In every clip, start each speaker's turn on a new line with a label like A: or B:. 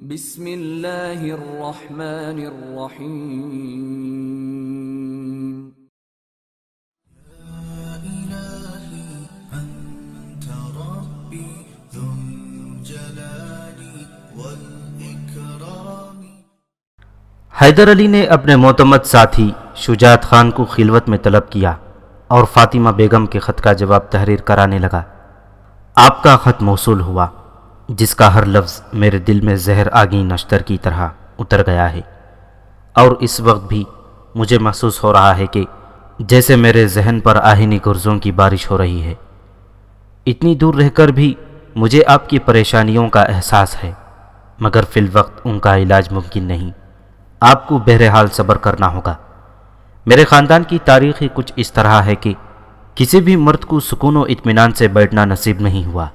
A: بسم اللہ الرحمن الرحیم
B: حیدر علی نے اپنے معتمد ساتھی شجاعت خان کو خلوت میں طلب کیا اور فاطمہ بیگم کے خط کا جواب تحریر کرانے لگا۔ آپ کا خط موصول ہوا، جس کا ہر لفظ میرے دل میں زہر آگی نشتر کی طرح اتر گیا ہے، اور اس وقت بھی مجھے محسوس ہو رہا ہے کہ جیسے میرے ذہن پر آہنی گرزوں کی بارش ہو رہی ہے۔ اتنی دور رہ کر بھی مجھے آپ کی پریشانیوں کا احساس ہے، مگر فی الوقت ان کا علاج ممکن نہیں۔ آپ کو بہرحال صبر کرنا ہوگا۔ میرے خاندان کی تاریخ ہی کچھ اس طرح ہے کہ کسی بھی مرد کو سکون و اطمینان سے بیٹھنا نصیب نہیں ہوا۔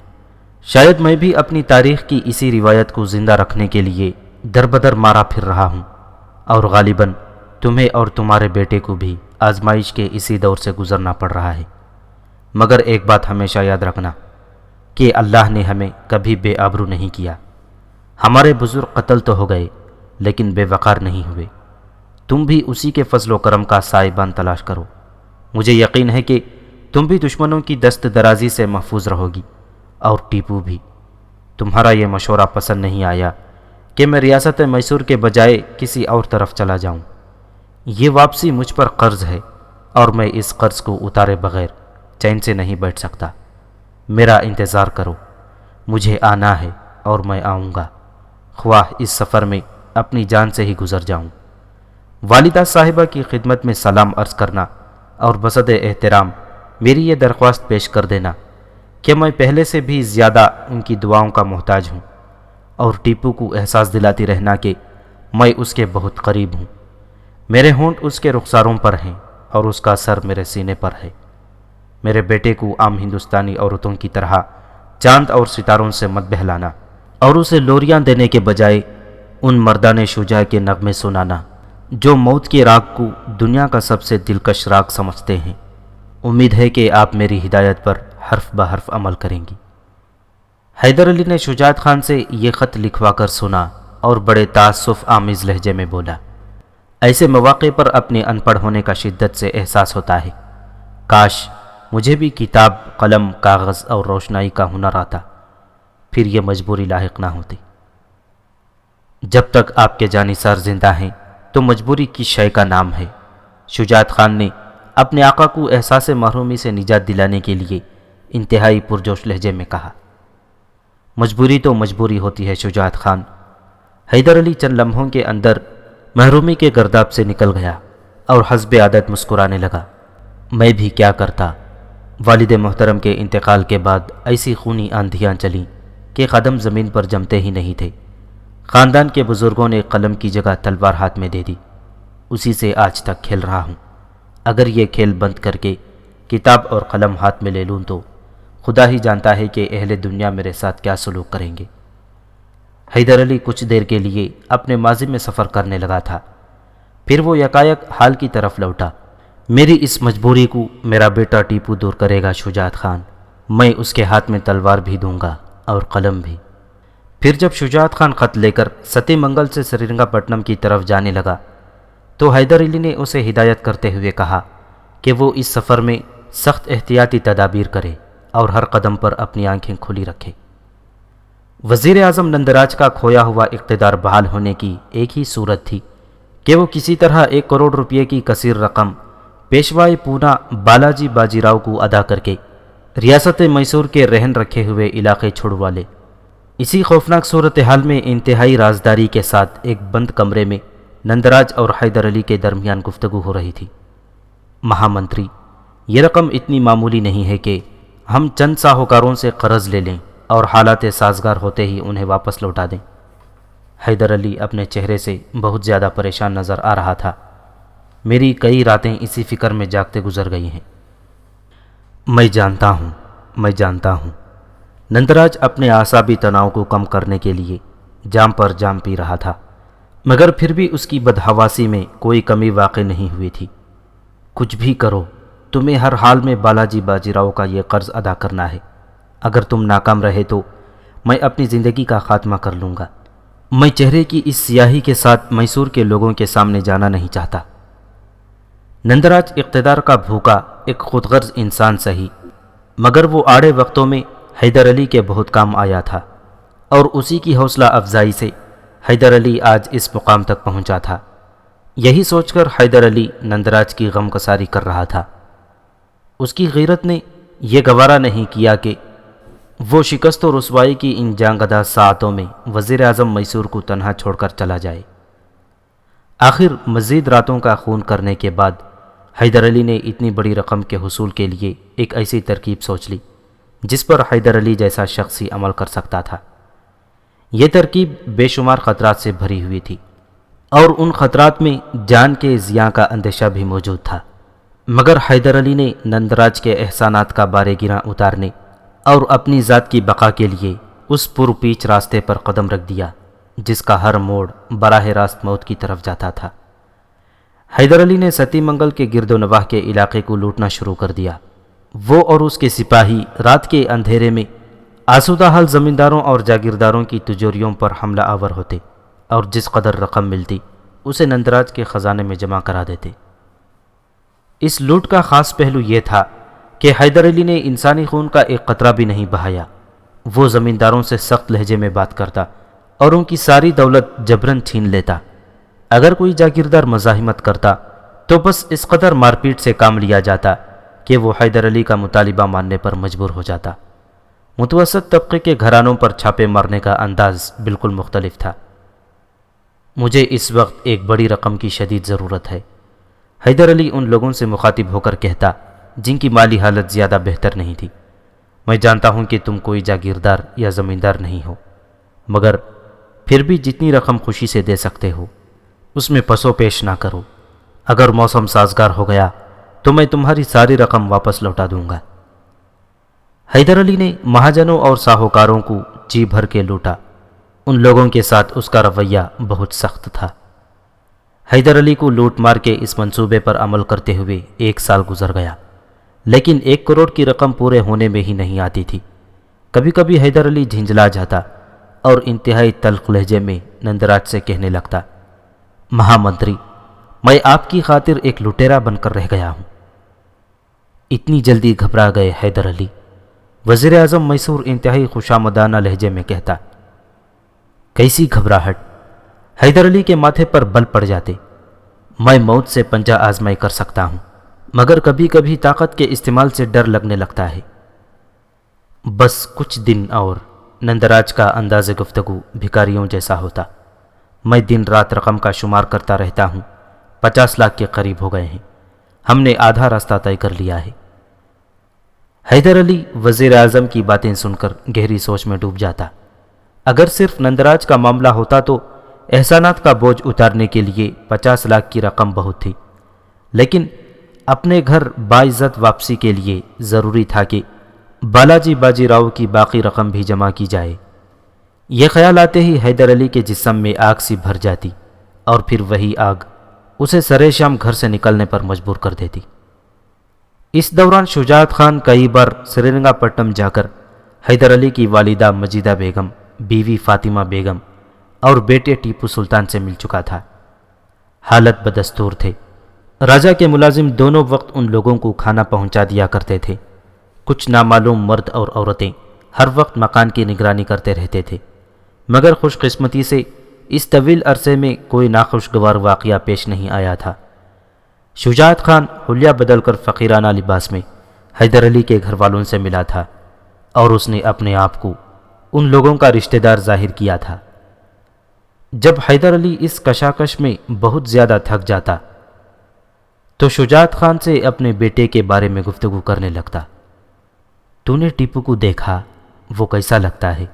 B: شاید میں بھی اپنی تاریخ کی اسی روایت کو زندہ رکھنے کے لیے در بدر مارا پھر رہا ہوں، اور غالباً تمہیں اور تمہارے بیٹے کو بھی آزمائش کے اسی دور سے گزرنا پڑ رہا ہے۔ مگر ایک بات ہمیشہ یاد رکھنا کہ اللہ نے ہمیں کبھی بے آبرو نہیں کیا۔ ہمارے بزرگ قتل تو ہو گئے لیکن بے وقار نہیں ہوئے۔ تم بھی اسی کے فضل و کرم کا سائبان تلاش کرو۔ مجھے یقین ہے کہ تم بھی دشمنوں کی دست درازی سے محفوظ رہو گی، اور ٹیپو بھی۔ تمہارا یہ مشورہ پسند نہیں آیا کہ میں ریاست میسور کے بجائے کسی اور طرف چلا جاؤں۔ یہ واپسی مجھ پر قرض ہے، اور میں اس قرض کو اتارے بغیر چین سے نہیں بیٹھ سکتا۔ میرا انتظار کرو، مجھے آنا ہے اور میں آؤں گا، خواہ اس سفر میں اپنی جان سے ہی گزر جاؤں۔ والدہ صاحبہ کی خدمت میں سلام عرض کرنا، اور بصد احترام میری یہ درخواست پیش کر دینا کہ میں پہلے سے بھی زیادہ ان کی دعاؤں کا محتاج ہوں، اور ٹیپو کو احساس دلاتی رہنا کہ میں اس کے بہت قریب ہوں۔ میرے ہونٹ اس کے رخساروں پر ہیں اور اس کا سر میرے سینے پر ہے۔ میرے بیٹے کو عام ہندوستانی عورتوں کی طرح چاند اور ستاروں سے مت بہلانا، اور اسے لوریاں دینے کے بجائے ان مردان شجاع کے نغمے سنانا جو موت کے راگ کو دنیا کا سب سے دلکش راگ سمجھتے ہیں۔ امید ہے کہ آپ میری ہدایت پر حرف بحرف عمل کریں گی۔ حیدر علی نے شجاعت خان سے یہ خط لکھوا کر سنا اور بڑے تاسف آمیز لہجے میں بولا، ایسے مواقع پر اپنے ان پڑھ ہونے کا شدت سے احساس ہوتا ہے۔ کاش مجھے بھی کتاب، قلم، کاغذ اور روشنائی کا ہنر آتا، پھر یہ مجبوری لاحق نہ ہوتی۔ جب تک آپ کے جانثار زندہ ہیں تو مجبوری کس شے کا نام ہے؟ شجاعت خان نے اپنے آقا کو احساس محرومی سے نجات دلانے کے لیے انتہائی پرجوش لہجے میں کہا۔ مجبوری تو مجبوری ہوتی ہے شجاعت خان۔ حیدر علی چند لمحوں کے اندر محرومی کے گرداب سے نکل گیا اور حسب عادت مسکرانے لگا۔ میں بھی کیا کرتا؟ والد محترم کے انتقال کے بعد ایسی خونی آندھیاں چلیں کہ قدم زمین پر جمتے ہی نہیں تھے۔ خاندان کے بزرگوں نے قلم کی جگہ تلوار ہاتھ میں دے دی، اسی سے آج تک کھیل رہا ہوں۔ اگر یہ کھیل بند کر کے کتاب اور قلم ہاتھ میں لے لوں تو خدا ہی جانتا ہے کہ اہل دنیا میرے ساتھ کیا سلوک کریں گے۔ حیدر علی کچھ دیر کے لیے اپنے ماضی میں سفر کرنے لگا تھا، پھر وہ یکایک حال کی طرف لوٹا۔ میری اس مجبوری کو میرا بیٹا ٹیپو دور کرے گا شجاعت خان۔ میں اس کے ہاتھ میں تلوار بھی دوں گا اور قلم بھی۔ پھر جب شجاعت خان خط لے کر ستی منگل سے سرینگا پٹنم کی طرف جانے لگا تو حیدر علی نے اسے ہدایت کرتے ہوئے کہا کہ وہ اس سفر میں سخت احتیاطی تدابیر کرے اور ہر قدم پر اپنی آنکھیں کھلی رکھے۔ وزیر اعظم نندراج کا کھویا ہوا اقتدار بحال ہونے کی ایک ہی صورت تھی کہ وہ کسی طرح 1 کروڑ روپے کی کثیر رقم پیشوائی پونا بالاجی باجی راؤ کو ادا کر کے ریاست میسور کے رہن رکھے ہوئے علاقے چھڑوا لے۔ اسی خوفناک صورتحال میں انتہائی رازداری کے ساتھ ایک بند کمرے میں نندراج اور حیدر علی کے درمیان گفتگو ہو رہی تھی۔ مہامنتری، یہ رقم اتنی معمولی نہیں ہے کہ ہم چند ساہوکاروں سے قرض لے لیں اور حالات سازگار ہوتے ہی انہیں واپس لوٹا دیں۔ حیدر علی اپنے چہرے سے بہت زیادہ پریشان نظر آ رہا تھا۔ میری کئی راتیں اسی فکر میں جاگتے گزر گئی ہیں۔ میں جانتا ہوں۔ نندراج اپنے اعصابی تناؤ کو کم کرنے کے لیے جام پر جام پی رہا تھا، مگر پھر بھی اس کی بدحواسی میں کوئی کمی واقع نہیں ہوئی تھی۔ کچھ بھی کرو، تمہیں ہر حال میں بالاجی باجی راؤ کا یہ قرض ادا کرنا ہے۔ اگر تم ناکام رہے تو میں اپنی زندگی کا خاتمہ کر لوں گا۔ میں چہرے کی اس سیاہی کے ساتھ میسور کے لوگوں کے سامنے جانا نہیں چاہتا۔ نندراج اقتدار کا بھوکا ایک خود غرض انسان سہی، مگر وہ آڑے وقتوں میں حیدر علی کے بہت کام آیا تھا، اور اسی کی حوصلہ افزائی سے حیدر علی آج اس مقام تک پہنچا تھا۔ یہی سوچ کر حیدر علی نندراج کی غم گساری کر رہا تھا۔ اس کی غیرت نے یہ گوارا نہیں کیا کہ وہ شکست و رسوائی کی ان جانگداز ساعتوں میں وزیر اعظم میسور کو تنہا چھوڑ کر چلا جائے۔ آخر مزید راتوں کا خون کرنے کے بعد حیدر علی نے اتنی بڑی رقم کے حصول کے لیے ایک ایسی ترکیب سوچ لی جس پر حیدر علی جیسا شخص ہی عمل کر سکتا تھا۔ یہ ترکیب بے شمار خطرات سے بھری ہوئی تھی، اور ان خطرات میں جان کے ضیاع کا اندیشہ بھی موجود تھا، مگر حیدر علی نے نندراج کے احسانات کا بارے گراں اتارنے اور اپنی ذات کی بقا کے لیے اس پرپیچ راستے پر قدم رکھ دیا جس کا ہر موڑ براہ راست موت کی طرف جاتا تھا۔ حیدر علی نے ستی منگل کے گرد و نواح کے علاقے کو لوٹنا شروع کر دیا۔ وہ اور اس کے سپاہی رات کے اندھیرے میں آسودہ حال زمینداروں اور جاگیرداروں کی تجوریوں پر حملہ آور ہوتے، اور جس قدر رقم ملتی اسے نندراج کے خزانے میں جمع کرا دیتے۔ اس لوٹ کا خاص پہلو یہ تھا کہ حیدر علی نے انسانی خون کا ایک قطرہ بھی نہیں بہایا۔ وہ زمینداروں سے سخت لہجے میں بات کرتا اور ان کی ساری دولت جبراً چھین لیتا۔ اگر کوئی جاگیردار مزاحمت کرتا تو بس اس قدر مار پیٹ سے کام لیا جاتا کہ وہ حیدر علی کا مطالبہ ماننے پر مجبور ہو جاتا۔ متوسط طبقے کے گھرانوں پر چھاپے مارنے کا انداز بالکل مختلف تھا۔ مجھے اس وقت ایک بڑی رقم کی شدید ضرورت ہے، حیدر علی ان لوگوں سے مخاطب ہو کر کہتا جن کی مالی حالت زیادہ بہتر نہیں تھی۔ میں جانتا ہوں کہ تم کوئی جاگیردار یا زمیندار نہیں ہو، مگر پھر بھی جتنی رقم خوشی سے دے سکتے ہو اس میں پسو پیش نہ کرو۔ اگر موسم سازگار ہو گیا تو میں تمہاری ساری رقم واپس لوٹا دوں گا۔ حیدر علی نے مہاجنوں اور ساہوکاروں کو جی بھر کے لوٹا۔ ان لوگوں کے ساتھ اس کا رویہ بہت سخت تھا۔ حیدر علی کو لوٹ مار کے اس منصوبے پر عمل کرتے ہوئے 1 سال گزر گیا، لیکن 1 کروڑ کی رقم پورے ہونے میں ہی نہیں آتی تھی۔ کبھی کبھی حیدر علی جھنجلا جاتا اور انتہائی تلخ لہجے میں نندراج سے کہنے لگتا، مہامنتری، میں آپ کی خاطر ایک لٹیرا بن کر رہ گیا ہوں۔ اتنی جلدی گھبرا گئے حیدر علی؟ وزیر اعظم میسور انتہائی خوشامدانہ لہجے میں کہتا۔ کیسی گھبراہٹ؟ حیدر علی کے ماتھے پر بل پڑ جاتے۔ میں موت سے پنجہ آزمائی کر سکتا ہوں، مگر کبھی کبھی طاقت کے استعمال سے ڈر لگنے لگتا ہے۔ بس کچھ دن اور۔ نندراج کا انداز گفتگو بھکاریوں جیسا ہوتا۔ میں دن رات رقم کا شمار کرتا رہتا ہوں، 50 لاکھ کے قریب ہو گئے ہیں۔ ہم نے آدھا راستہ طے کر لیا ہے۔ حیدر علی وزیر اعظم کی باتیں سن کر گہری سوچ میں ڈوب جاتا۔ اگر صرف نندراج کا معاملہ ہوتا تو احسانات کا بوجھ اتارنے کے لیے 50 لاکھ کی رقم بہت تھی، لیکن اپنے گھر باعزت واپسی کے لیے ضروری تھا کہ بالاجی باجی راؤ کی باقی رقم بھی جمع کی جائے۔ یہ خیال آتے ہی حیدر علی کے جسم میں آگ سی بھر جاتی، اور پھر وہی آگ اسے سرے شام گھر سے نکلنے پر مجبور کر دیتی۔ اس دوران شجاعت خان کئی بار سرینگا پٹنم جا کر حیدر علی کی والدہ مجیدہ بیگم، بیوی فاطمہ بیگم اور بیٹے ٹیپو سلطان سے مل چکا تھا۔ حالت بدستور تھے۔ راجا کے ملازم دونوں وقت ان لوگوں کو کھانا پہنچا دیا کرتے تھے۔ کچھ نامعلوم مرد اور عورتیں ہر وقت مکان کی نگرانی کرتے رہتے تھے، مگر خوش قسمتی سے اس طویل عرصے میں کوئی ناخوشگوار واقعہ پیش نہیں آیا تھا۔ شجاعت خان حلیہ بدل کر فقیرانہ لباس میں حیدر علی کے گھر والوں سے ملا تھا، اور اس نے اپنے آپ کو ان لوگوں کا رشتہ دار ظاہر کیا تھا۔ جب حیدر علی اس کشاکش میں بہت زیادہ تھک جاتا تو شجاعت خان سے اپنے بیٹے کے بارے میں گفتگو کرنے لگتا۔ تو نے ٹیپو کو دیکھا، وہ کیسا لگتا ہے؟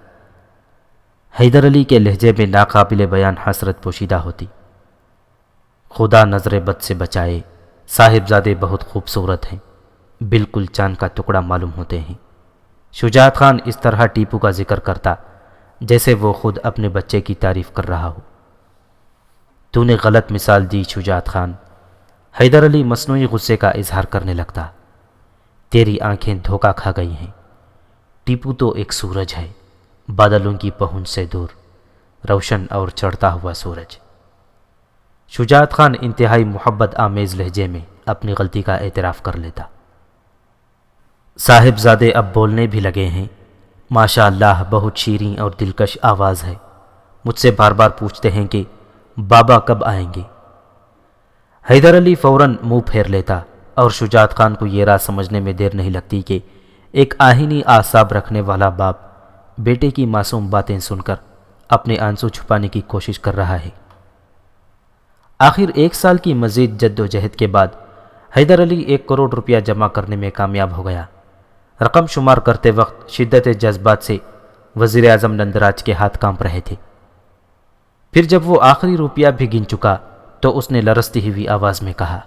B: حیدر علی کے لہجے میں ناقابل بیان حسرت پوشیدہ ہوتی۔ خدا نظر بد سے بچائے، صاحبزادے بہت خوبصورت ہیں، بالکل چاند کا ٹکڑا معلوم ہوتے ہیں۔ شجاعت خان اس طرح ٹیپو کا ذکر کرتا جیسے وہ خود اپنے بچے کی تعریف کر رہا ہو۔ تو نے غلط مثال دی شجاعت خان، حیدر علی مصنوعی غصے کا اظہار کرنے لگتا۔ تیری آنکھیں دھوکہ کھا گئی ہیں۔ ٹیپو تو ایک سورج ہے، بادلوں کی پہنچ سے دور۔ روشن اور چڑھتا ہوا سورج۔ شجاعت خان انتہائی محبت آمیز لہجے میں اپنی غلطی کا اعتراف کر لیتا۔ صاحبزادے اب بولنے بھی لگے ہیں۔ ماشاء اللہ بہت شیریں اور دلکش آواز ہے۔ مجھ سے بار بار پوچھتے ہیں کہ بابا کب آئیں گے۔ حیدر علی فوراً منہ پھیر لیتا اور شجاعت خان کو یہ راز سمجھنے میں دیر نہیں لگتی کہ ایک آہنی اعصاب رکھنے والا باپ بیٹے کی معصوم باتیں سن کر اپنے آنسو چھپانے کی کوشش کر رہا ہے۔ آخر 1 سال کی مزید جد و جہد کے بعد حیدر علی 1 کروڑ روپیہ جمع کرنے میں کامیاب ہو گیا۔ رقم شمار کرتے وقت شدت جذبات سے وزیر اعظم نندراج کے ہاتھ کانپ رہے تھے۔ پھر جب وہ آخری روپیہ بھی گن چکا تو اس نے لرزتی ہوئی آواز میں کہا،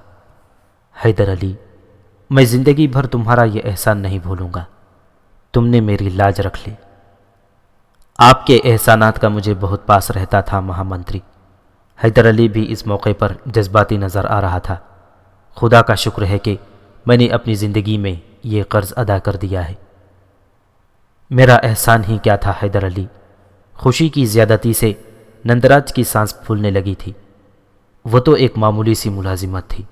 B: حیدر علی، میں زندگی بھر تمہارا یہ احسان نہیں بھولوں گا۔ تم نے میری لاج رکھ لی۔ آپ کے احسانات کا مجھے بہت پاس رہتا تھا مہا منتری۔ حیدر علی بھی اس موقع پر جذباتی نظر آ رہا تھا۔ خدا کا شکر ہے کہ میں نے اپنی زندگی میں یہ قرض ادا کر دیا ہے۔ میرا احسان ہی کیا تھا حیدر علی۔ خوشی کی زیادتی سے نندراج کی سانس پھولنے لگی تھی۔ وہ تو ایک معمولی سی ملازمت تھی،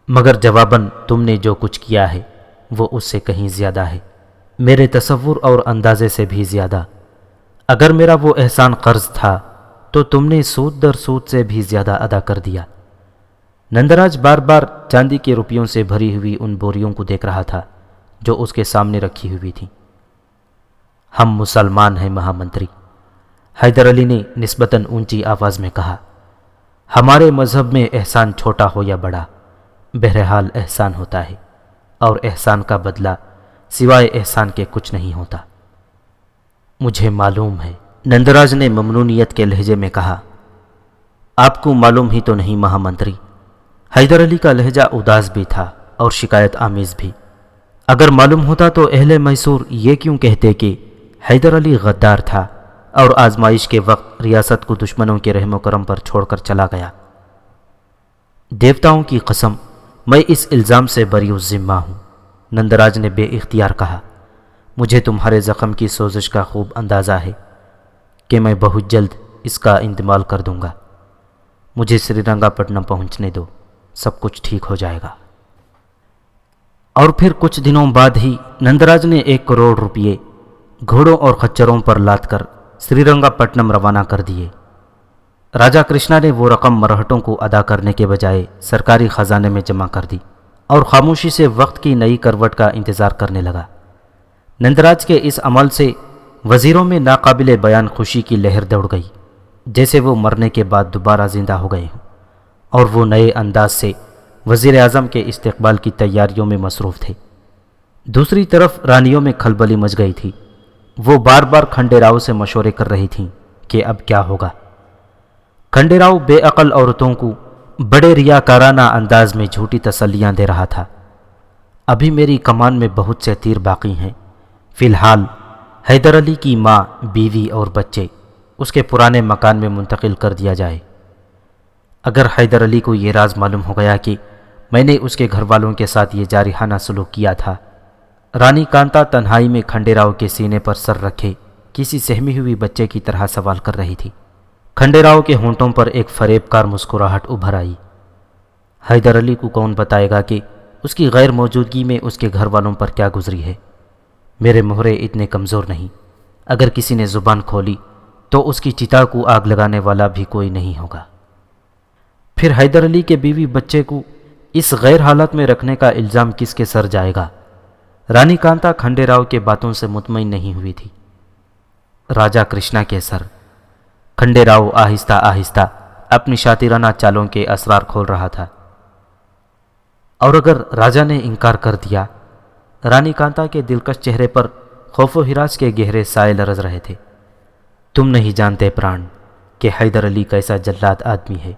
B: مگر جواباً تم نے جو کچھ کیا ہے وہ اس سے کہیں زیادہ ہے، میرے تصور اور اندازے سے بھی زیادہ۔ اگر میرا وہ احسان قرض تھا تو تم نے سود در سود سے بھی زیادہ ادا کر دیا۔ نندراج بار بار چاندی کے روپیوں سے بھری ہوئی ان بوریوں کو دیکھ رہا تھا جو اس کے سامنے رکھی ہوئی تھیں۔ ہم مسلمان ہیں مہا منتری، حیدر علی نے نسبتاً اونچی آواز میں کہا۔ ہمارے مذہب میں احسان چھوٹا ہو یا بڑا، بہرحال احسان ہوتا ہے، اور احسان کا بدلہ سوائے احسان کے کچھ نہیں ہوتا۔ مجھے معلوم ہے، نندراج نے ممنونیت کے لہجے میں کہا۔ آپ کو معلوم ہی تو نہیں مہا منتری۔ حیدر علی کا لہجہ اداس بھی تھا اور شکایت آمیز بھی۔ اگر معلوم ہوتا تو اہل میسور یہ کیوں کہتے کہ حیدر علی غدار تھا اور آزمائش کے وقت ریاست کو دشمنوں کے رحم و کرم پر چھوڑ کر چلا گیا۔ دیوتاؤں کی قسم، میں اس الزام سے بری الذمہ ہوں، نندراج نے بے اختیار کہا۔ مجھے تمہارے زخم کی سوزش کا خوب اندازہ ہے کہ میں بہت جلد اس کا انتقال کر دوں گا۔ مجھے سری رنگا پٹنم پہنچنے دو، سب کچھ ٹھیک ہو جائے گا۔ اور پھر کچھ دنوں بعد ہی نندراج نے 1 کروڑ روپیے گھوڑوں اور خچروں پر لاد کر سری رنگا پٹنم روانہ کر دیے۔ راجا کرشنا نے وہ رقم مرہٹوں کو ادا کرنے کے بجائے سرکاری خزانے میں جمع کر دی اور خاموشی سے وقت کی نئی کروٹ کا انتظار کرنے لگا۔ نندراج کے اس عمل سے وزیروں میں ناقابل بیان خوشی کی لہر دوڑ گئی، جیسے وہ مرنے کے بعد دوبارہ زندہ ہو گئے ہوں، اور وہ نئے انداز سے وزیر اعظم کے استقبال کی تیاریوں میں مصروف تھے۔ دوسری طرف رانیوں میں کھلبلی مچ گئی تھی۔ وہ بار بار کھنڈے راؤ سے مشورے کر رہی تھیں کہ اب کیا ہوگا۔ کھنڈے راؤ بے عقل عورتوں کو بڑے ریاکارانہ انداز میں جھوٹی تسلیاں دے رہا تھا۔ ابھی میری کمان میں بہت سے تیر باقی ہیں۔ فی الحال حیدر علی کی ماں، بیوی اور بچے اس کے پرانے مکان میں منتقل کر دیا جائے۔ اگر حیدر علی کو یہ راز معلوم ہو گیا کہ میں نے اس کے گھر والوں کے ساتھ یہ جارحانہ سلوک کیا تھا۔ رانی کانتا تنہائی میں کھنڈے راؤ کے سینے پر سر رکھے کسی سہمی ہوئی بچے کی طرح سوال کر رہی تھی۔ کھنڈے راؤ کے ہونٹوں پر ایک فریب کار مسکراہٹ ابھر آئی۔ حیدر علی کو کون بتائے گا کہ اس کی غیر موجودگی میں اس کے گھر والوں پر کیا گزری ہے؟ میرے مہرے اتنے کمزور نہیں، اگر کسی نے زبان کھولی تو اس کی چتا کو آگ لگانے والا بھی کوئی نہیں ہوگا۔ پھر حیدر علی کے بیوی بچے کو اس غیر حالت میں رکھنے کا الزام کس کے سر جائے گا؟ رانی کانتا کھنڈے راؤ کے باتوں سے مطمئن نہیں ہوئی تھی۔ راجا کرشنا کے سر۔ کھنڈے راؤ آہستہ آہستہ اپنی شاطرانہ چالوں کے اسرار کھول رہا تھا۔ اور اگر راجا نے انکار کر دیا؟ رانی کانتا کے دلکش چہرے پر خوف و ہراس کے گہرے سائے لرز رہے تھے۔ تم نہیں جانتے پران کہ حیدر علی کیسا جلاد آدمی ہے۔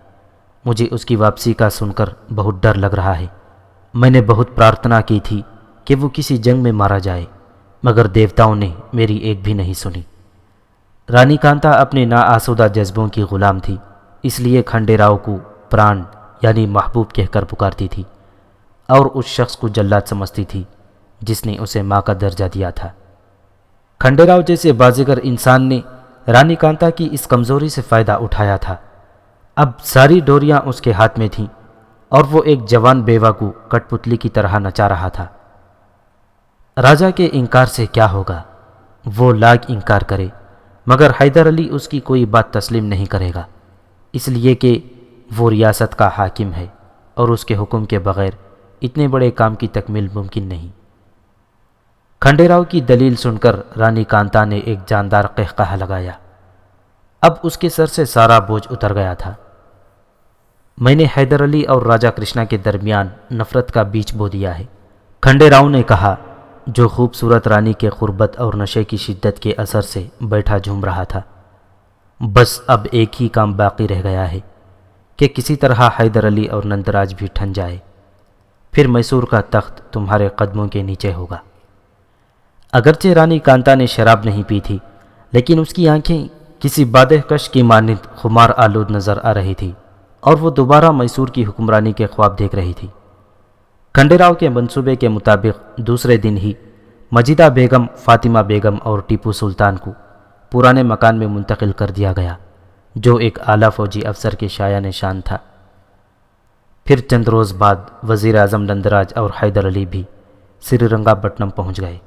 B: مجھے اس کی واپسی کا سن کر بہت ڈر لگ رہا ہے۔ میں نے بہت پرارتھنا کی تھی کہ وہ کسی جنگ میں مارا جائے، مگر دیوتاؤں نے میری ایک بھی نہیں سنی۔ رانی کانتا اپنے ناآسودہ جذبوں کی غلام تھی، اس لیے کھنڈے راؤ کو پران یعنی محبوب کہہ کر پکارتی تھی، اور اس شخص کو جلاد سمجھتی تھی جس نے اسے ماں کا درجہ دیا تھا۔ کھنڈے راؤ جیسے بازیگر انسان نے رانی کانتا کی اس کمزوری سے فائدہ اٹھایا تھا۔ اب ساری ڈوریاں اس کے ہاتھ میں تھیں اور وہ ایک جوان بیوہ کو کٹ پتلی کی طرح نچا رہا تھا۔ راجا کے انکار سے کیا ہوگا؟ وہ لاکھ انکار کرے مگر حیدر علی اس کی کوئی بات تسلیم نہیں کرے گا، اس لیے کہ وہ ریاست کا حاکم ہے اور اس کے حکم کے بغیر اتنے بڑے کام کی تکمیل ممکن نہیں۔ کھنڈے راؤ کی دلیل سن کر رانی کانتا نے ایک جاندار قہقہہ لگایا۔ اب اس کے سر سے سارا بوجھ اتر گیا تھا۔ میں نے حیدر علی اور راجا کرشنا کے درمیان نفرت کا بیج بو دیا ہے، کھنڈے راؤ نے کہا، جو خوبصورت رانی کے قربت اور نشے کی شدت کے اثر سے بیٹھا جھوم رہا تھا۔ بس اب ایک ہی کام باقی رہ گیا ہے کہ کسی طرح حیدر علی اور نندراج بھی ٹھن جائے، پھر میسور کا تخت تمہارے قدموں کے نیچے ہوگا۔ اگرچہ رانی کانتا نے شراب نہیں پی تھی، لیکن اس کی آنکھیں کسی بادہ کش کی مانند خمار آلود نظر آ رہی تھی اور وہ دوبارہ میسور کی حکمرانی کے خواب دیکھ رہی تھی۔ کھنڈے راؤ کے منصوبے کے مطابق دوسرے دن ہی مجیدہ بیگم، فاطمہ بیگم اور ٹیپو سلطان کو پرانے مکان میں منتقل کر دیا گیا، جو ایک اعلیٰ فوجی افسر کے شایہ نشان تھا۔ پھر چند روز بعد وزیر اعظم نندراج اور حیدر علی بھی سری رنگا پٹنم پہنچ گئے۔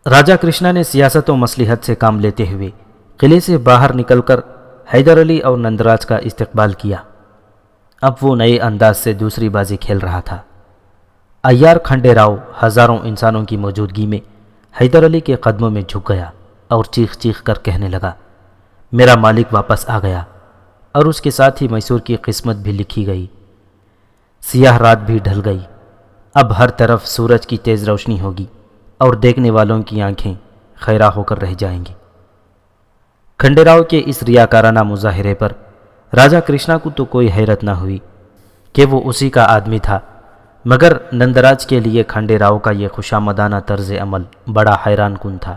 B: راجا کرشنا نے سیاست و مصلحت سے کام لیتے ہوئے قلعے سے باہر نکل کر حیدر علی اور نندراج کا استقبال کیا۔ اب وہ نئے انداز سے دوسری بازی کھیل رہا تھا۔ عیار کھنڈے راؤ ہزاروں انسانوں کی موجودگی میں حیدر علی کے قدموں میں جھک گیا اور چیخ چیخ کر کہنے لگا، میرا مالک واپس آ گیا اور اس کے ساتھ ہی میسور کی قسمت بھی لکھی گئی۔ سیاہ رات بھی ڈھل گئی، اب ہر طرف سورج کی تیز روشنی ہوگی اور دیکھنے والوں کی آنکھیں خیرہ ہو کر رہ جائیں گی۔ کھنڈے راؤ کے اس ریاکارانہ مظاہرے پر راجا کرشنا کو تو کوئی حیرت نہ ہوئی کہ وہ اسی کا آدمی تھا، مگر نندراج کے لیے کھنڈے راؤ کا یہ خوشامدانہ طرز عمل بڑا حیران کن تھا۔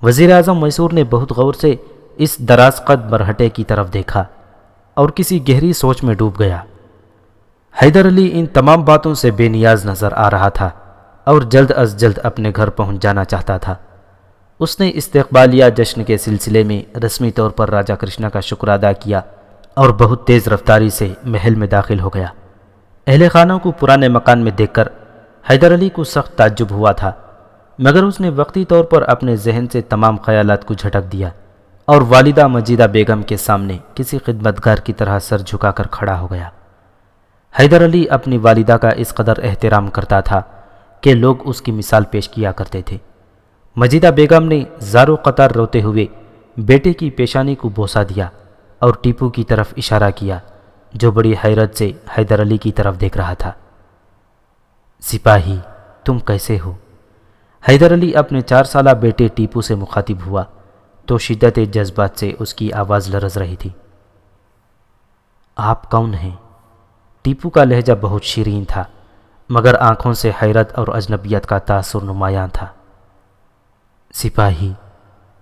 B: وزیر اعظم میسور نے بہت غور سے اس دراز قد برہٹے کی طرف دیکھا اور کسی گہری سوچ میں ڈوب گیا۔ حیدر علی ان تمام باتوں سے بے نیاز نظر آ رہا تھا اور جلد از جلد اپنے گھر پہنچ جانا چاہتا تھا۔ اس نے استقبالیہ جشن کے سلسلے میں رسمی طور پر راجا کرشنا کا شکر ادا کیا اور بہت تیز رفتاری سے محل میں داخل ہو گیا۔ اہل خانہ کو پرانے مکان میں دیکھ کر حیدر علی کو سخت تعجب ہوا تھا، مگر اس نے وقتی طور پر اپنے ذہن سے تمام خیالات کو جھٹک دیا اور والدہ مجیدہ بیگم کے سامنے کسی خدمتگار کی طرح سر جھکا کر کھڑا ہو گیا۔ حیدر علی اپنی والدہ کا اس قدر احترام کرتا تھا کہ لوگ اس کی مثال پیش کیا کرتے تھے۔ مجیدہ بیگم نے زارو قطار روتے ہوئے بیٹے کی پیشانی کو بوسہ دیا اور ٹیپو کی طرف اشارہ کیا، جو بڑی حیرت سے حیدر علی کی طرف دیکھ رہا تھا۔ سپاہی، تم کیسے ہو؟ حیدر علی اپنے 4 سالہ بیٹے ٹیپو سے مخاطب ہوا تو شدت جذبات سے اس کی آواز لرز رہی تھی۔ آپ کون ہیں؟ ٹیپو کا لہجہ بہت شیرین تھا، مگر آنکھوں سے حیرت اور اجنبیت کا تاثر نمایاں تھا۔ سپاہی،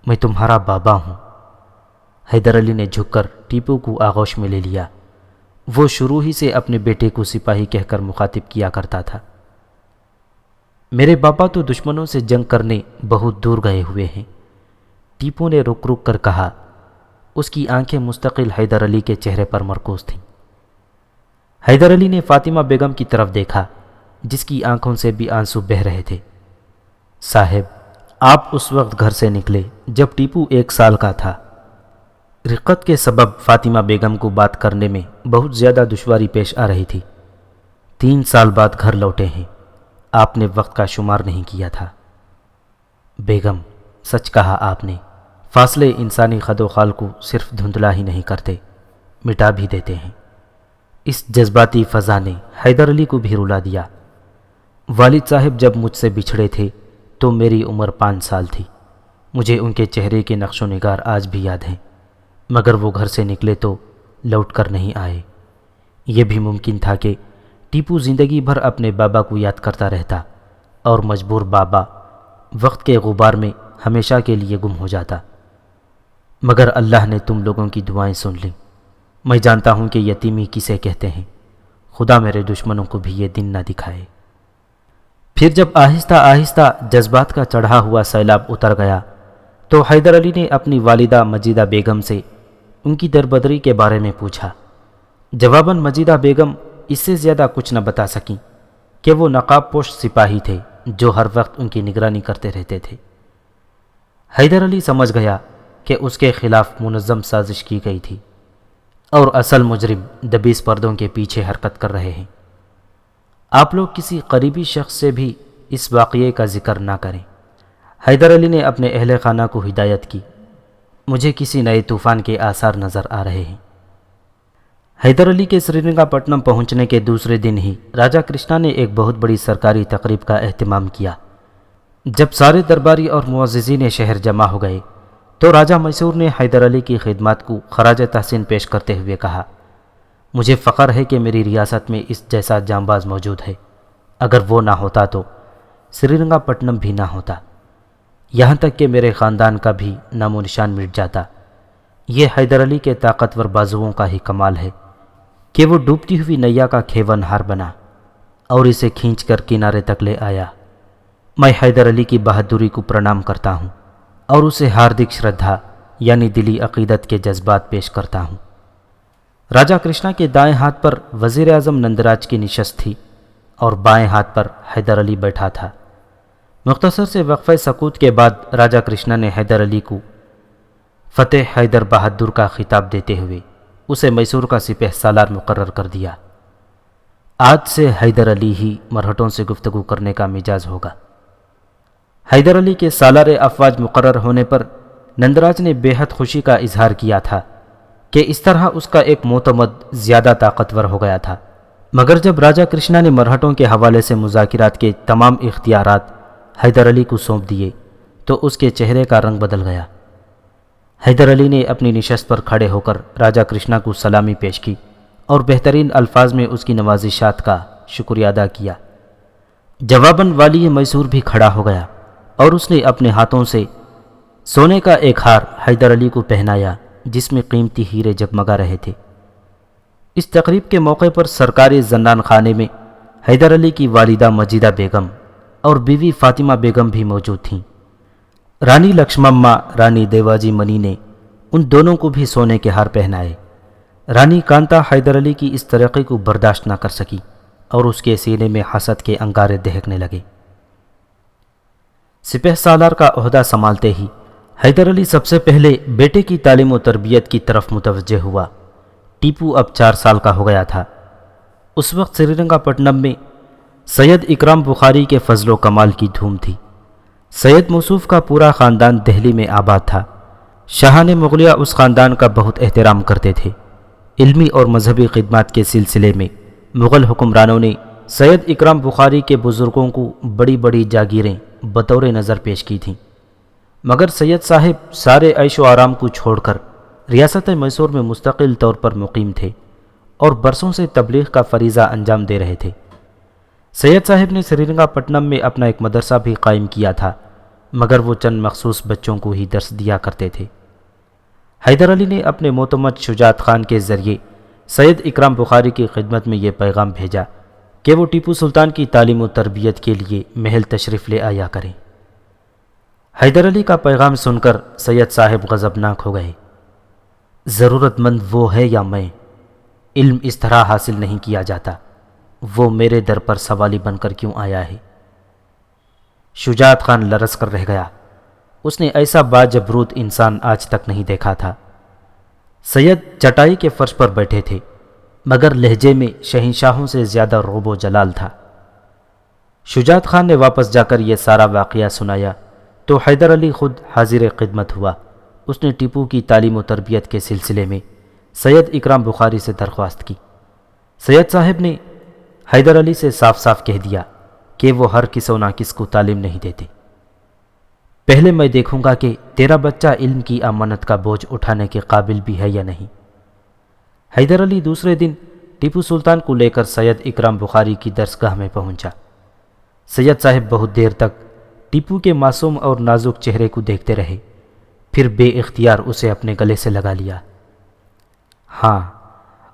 B: میں تمہارا بابا ہوں۔ حیدر علی نے جھک کر ٹیپو کو آغوش میں لے لیا۔ وہ شروع ہی سے اپنے بیٹے کو سپاہی کہہ کر مخاطب کیا کرتا تھا۔ میرے بابا تو دشمنوں سے جنگ کرنے بہت دور گئے ہوئے ہیں، ٹیپو نے رک رک کر کہا۔ اس کی آنکھیں مستقل حیدر علی کے چہرے پر مرکوز تھیں۔ حیدر علی نے فاطمہ بیگم کی طرف دیکھا، جس کی آنکھوں سے بھی آنسو بہہ رہے تھے۔ صاحب، آپ اس وقت گھر سے نکلے جب ٹیپو 1 سال کا تھا۔ رقت کے سبب فاطمہ بیگم کو بات کرنے میں بہت زیادہ دشواری پیش آ رہی تھی۔ 3 سال بعد گھر لوٹے ہیں، آپ نے وقت کا شمار نہیں کیا تھا۔ بیگم، سچ کہا آپ نے، فاصلے انسانی خد و خال کو صرف دھندلا ہی نہیں کرتے، مٹا بھی دیتے ہیں۔ اس جذباتی فضا نے حیدر علی کو بھی رلا دیا۔ والد صاحب جب مجھ سے بچھڑے تھے تو میری عمر 5 سال تھی۔ مجھے ان کے چہرے کے نقش و نگار آج بھی یاد ہیں، مگر وہ گھر سے نکلے تو لوٹ کر نہیں آئے۔ یہ بھی ممکن تھا کہ ٹیپو زندگی بھر اپنے بابا کو یاد کرتا رہتا اور مجبور بابا وقت کے غبار میں ہمیشہ کے لیے گم ہو جاتا، مگر اللہ نے تم لوگوں کی دعائیں سن لیں۔ میں جانتا ہوں کہ یتیمی کسے کہتے ہیں، خدا میرے دشمنوں کو بھی یہ دن نہ دکھائے۔ پھر جب آہستہ آہستہ جذبات کا چڑھا ہوا سیلاب اتر گیا تو حیدر علی نے اپنی والدہ مجیدہ بیگم سے ان کی دربدری کے بارے میں پوچھا۔ جواباً مجیدہ بیگم اس سے زیادہ کچھ نہ بتا سکیں کہ وہ نقاب پوش سپاہی تھے جو ہر وقت ان کی نگرانی کرتے رہتے تھے۔ حیدر علی سمجھ گیا کہ اس کے خلاف منظم سازش کی گئی تھی اور اصل مجرم دبیس پردوں کے پیچھے حرکت کر رہے ہیں۔ آپ لوگ کسی قریبی شخص سے بھی اس واقعے کا ذکر نہ کریں۔ حیدر علی نے اپنے اہل خانہ کو ہدایت کی۔ مجھے کسی نئے طوفان کے آثار نظر آ رہے ہیں۔ حیدر علی کے سری رنگا پٹنم پہنچنے کے دوسرے دن ہی راجہ کرشنا نے ایک بہت بڑی سرکاری تقریب کا اہتمام کیا۔ جب سارے درباری اور معززین شہر جمع ہو گئے تو راجہ میسور نے حیدر علی کی خدمات کو خراج تحسین پیش کرتے ہوئے کہا، مجھے فخر ہے کہ میری ریاست میں اس جیسا جانباز موجود ہے۔ اگر وہ نہ ہوتا تو سری رنگا پٹنم بھی نہ ہوتا، یہاں تک کہ میرے خاندان کا بھی نام و نشان مٹ جاتا۔ یہ حیدر علی کے طاقتور بازوؤں کا ہی کمال ہے کہ وہ ڈوبتی ہوئی نیا کا کھیون ہار بنا اور اسے کھینچ کر کنارے تک لے آیا۔ میں حیدر علی کی بہادری کو پرنام کرتا ہوں اور اسے ہاردک شردھا یعنی دلی عقیدت کے جذبات پیش کرتا ہوں۔ راجہ کرشنا کے دائیں ہاتھ پر وزیر اعظم نندراج کی نشست تھی اور بائیں ہاتھ پر حیدر علی بیٹھا تھا۔ مختصر سے وقفہ سکوت کے بعد راجہ کرشنا نے حیدر علی کو فتح حیدر بہادر کا خطاب دیتے ہوئے اسے میسور کا سپہ سالار مقرر کر دیا۔ آج سے حیدر علی ہی مرہٹوں سے گفتگو کرنے کا مجاز ہوگا۔ حیدر علی کے سالار افواج مقرر ہونے پر نندراج نے بے حد خوشی کا اظہار کیا تھا کہ اس طرح اس کا ایک معتمد زیادہ طاقتور ہو گیا تھا۔ مگر جب راجہ کرشنا نے مرہٹوں کے حوالے سے مذاکرات کے تمام اختیارات حیدر علی کو سونپ دیے تو اس کے چہرے کا رنگ بدل گیا۔ حیدر علی نے اپنی نشست پر کھڑے ہو کر راجہ کرشنا کو سلامی پیش کی اور بہترین الفاظ میں اس کی نوازشات کا شکریہ ادا کیا۔ جواباً والی میسور بھی کھڑا ہو گیا اور اس نے اپنے ہاتھوں سے سونے کا ایک ہار حیدر علی کو پہنایا جس میں قیمتی ہیرے جگمگا رہے تھے۔ اس تقریب کے موقع پر سرکاری زنان خانے میں حیدر علی کی والدہ مجیدہ بیگم اور بیوی فاطمہ بیگم بھی موجود تھیں۔ رانی لکشمما رانی دیواجی منی نے ان دونوں کو بھی سونے کے ہار پہنائے۔ رانی کانتا حیدر علی کی اس ترقی کو برداشت نہ کر سکی اور اس کے سینے میں حسد کے انگارے دہکنے لگے۔ سپہ سالار کا عہدہ سنبھالتے ہی حیدر علی سب سے پہلے بیٹے کی تعلیم و تربیت کی طرف متوجہ ہوا۔ ٹیپو اب 4 سال کا ہو گیا تھا۔ اس وقت سری رنگا پٹنم میں سید اکرام بخاری کے فضل و کمال کی دھوم تھی۔ سید موصوف کا پورا خاندان دہلی میں آباد تھا۔ شاہان مغلیہ اس خاندان کا بہت احترام کرتے تھے۔ علمی اور مذہبی خدمات کے سلسلے میں مغل حکمرانوں نے سید اکرام بخاری کے بزرگوں کو بڑی بڑی جاگیریں بطور نظر پیش کی تھیں، مگر سید صاحب سارے عیش و آرام کو چھوڑ کر ریاست میسور میں مستقل طور پر مقیم تھے اور برسوں سے تبلیغ کا فریضہ انجام دے رہے تھے۔ سید صاحب نے سری رنگا پٹنم میں اپنا ایک مدرسہ بھی قائم کیا تھا، مگر وہ چند مخصوص بچوں کو ہی درس دیا کرتے تھے۔ حیدر علی نے اپنے معتمد شجاعت خان کے ذریعے سید اکرام بخاری کی خدمت میں یہ پیغام بھیجا کہ وہ ٹیپو سلطان کی تعلیم و تربیت کے لیے محل تشریف لے آیا کریں۔ حیدر علی کا پیغام سن کر سید صاحب غضبناک ہو گئے۔ ضرورت مند وہ ہے یا میں؟ علم اس طرح حاصل نہیں کیا جاتا، وہ میرے در پر سوالی بن کر کیوں آیا ہے؟ شجاعت خان لرز کر رہ گیا۔ اس نے ایسا باجبروت انسان آج تک نہیں دیکھا تھا۔ سید چٹائی کے فرش پر بیٹھے تھے، مگر لہجے میں شہنشاہوں سے زیادہ روب و جلال تھا۔ شجاعت خان نے واپس جا کر یہ سارا واقعہ سنایا تو حیدر علی خود حاضر خدمت ہوا۔ اس نے ٹیپو کی تعلیم و تربیت کے سلسلے میں سید اکرام بخاری سے درخواست کی۔ سید صاحب نے حیدر علی سے صاف صاف کہہ دیا کہ وہ ہر کس و ناکس کو تعلیم نہیں دیتے۔ پہلے میں دیکھوں گا کہ تیرا بچہ علم کی امانت کا بوجھ اٹھانے کے قابل بھی ہے یا نہیں۔ حیدر علی دوسرے دن ٹیپو سلطان کو لے کر سید اکرام بخاری کی درسگاہ میں پہنچا۔ سید صاحب بہت دیر تک ٹیپو کے معصوم اور نازک چہرے کو دیکھتے رہے، پھر بے اختیار اسے اپنے گلے سے لگا لیا۔ ہاں،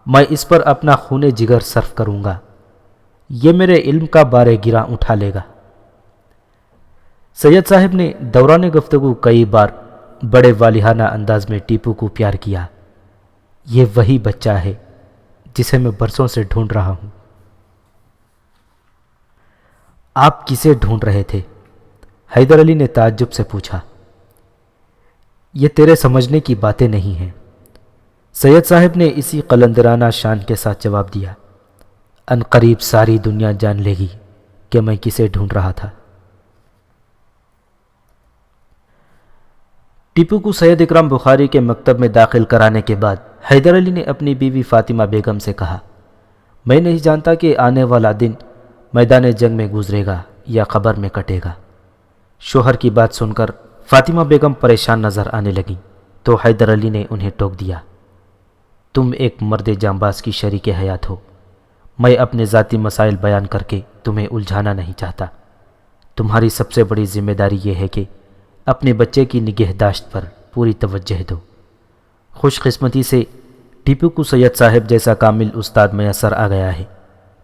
B: میں اس پر اپنا خون جگر صرف کروں گا، یہ میرے علم کا بارے گراں اٹھا لے گا۔ سید صاحب نے دوران گفتگو کئی بار بڑے والہانہ انداز میں ٹیپو کو پیار کیا۔ یہ وہی بچہ ہے جسے میں برسوں سے ڈھونڈ رہا ہوں۔ آپ کسے ڈھونڈ رہے تھے؟ حیدر علی نے تعجب سے پوچھا۔ یہ تیرے سمجھنے کی باتیں نہیں ہیں، سید صاحب نے اسی قلندرانہ شان کے ساتھ جواب دیا۔ ان قریب ساری دنیا جان لے گی کہ میں کسے ڈھونڈ رہا تھا۔ ٹیپو کو سید اکرم بخاری کے مکتب میں داخل کرانے کے بعد حیدر علی نے اپنی بیوی فاطمہ بیگم سے کہا، میں نہیں جانتا کہ آنے والا دن میدان جنگ میں گزرے گا یا قبر میں کٹے گا۔ شوہر کی بات سن کر فاطمہ بیگم پریشان نظر آنے لگیں تو حیدر علی نے انہیں ٹوک دیا، تم ایک مرد جانباز کی شریک حیات ہو، میں اپنے ذاتی مسائل بیان کر کے تمہیں الجھانا نہیں چاہتا۔ تمہاری سب سے بڑی ذمہ داری یہ ہے کہ اپنے بچے کی نگہداشت پر پوری توجہ دو۔ خوش قسمتی سے ٹیپو کو سید صاحب جیسا کامل استاد میسر آ گیا ہے،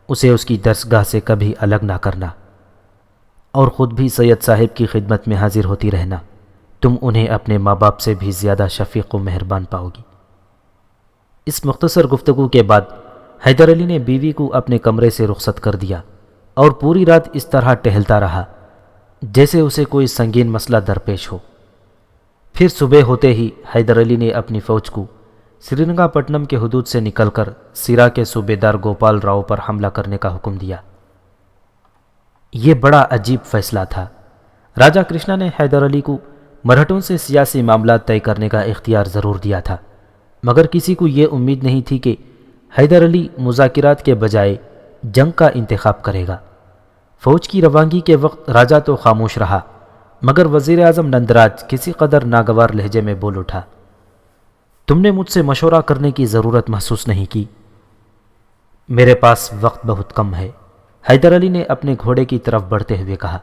B: اسے اس کی درسگاہ سے کبھی الگ نہ کرنا، اور خود بھی سید صاحب کی خدمت میں حاضر ہوتی رہنا۔ تم انہیں اپنے ماں باپ سے بھی زیادہ شفیق و مہربان پاؤ گی۔ اس مختصر گفتگو کے بعد حیدر علی نے بیوی کو اپنے کمرے سے رخصت کر دیا اور پوری رات اس طرح ٹہلتا رہا جیسے اسے کوئی سنگین مسئلہ درپیش ہو۔ پھر صبح ہوتے ہی حیدر علی نے اپنی فوج کو سری رنگا پٹنم کے حدود سے نکل کر سیرا کے صوبے دار گوپال راؤ پر حملہ کرنے کا حکم دیا۔ یہ بڑا عجیب فیصلہ تھا۔ راجہ کرشنا نے حیدر علی کو مرہٹوں سے سیاسی معاملات طے کرنے کا اختیار ضرور دیا تھا، مگر کسی کو یہ امید نہیں تھی کہ حیدر علی مذاکرات کے بجائے جنگ کا انتخاب کرے گا۔ فوج کی روانگی کے وقت راجہ تو خاموش رہا، مگر وزیر اعظم نندراج کسی قدر ناگوار لہجے میں بول اٹھا، تم نے مجھ سے مشورہ کرنے کی ضرورت محسوس نہیں کی؟ میرے پاس وقت بہت کم ہے، حیدر علی نے اپنے گھوڑے کی طرف بڑھتے ہوئے کہا۔